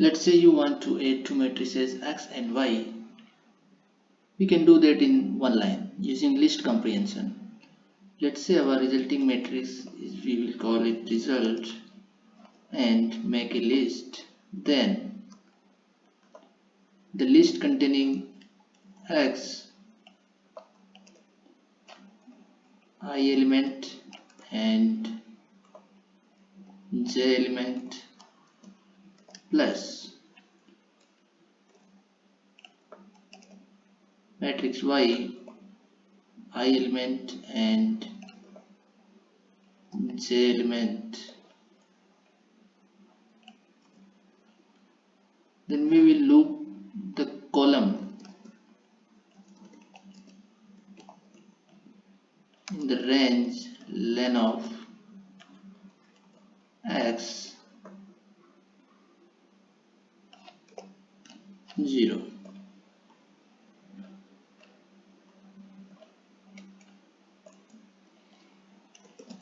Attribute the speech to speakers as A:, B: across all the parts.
A: Let's say you want to add two matrices x and y. We can do that in one line using list comprehension. Let's say our resulting matrix is, we will call it result, and make a list. Then the list containing x, I element and j element plus matrix y, I element and j element. Then we will loop the column in the range len of x 0.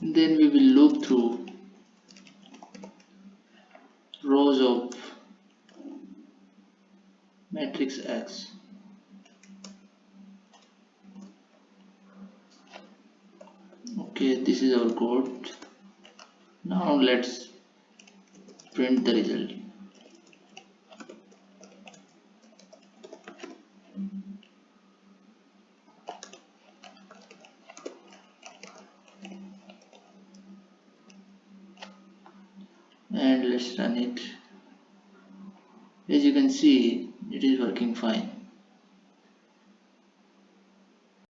A: Then we will loop through rows of matrix x. Okay, this is our code. Now let's print the result. And let's run it. As you can see, it is working fine.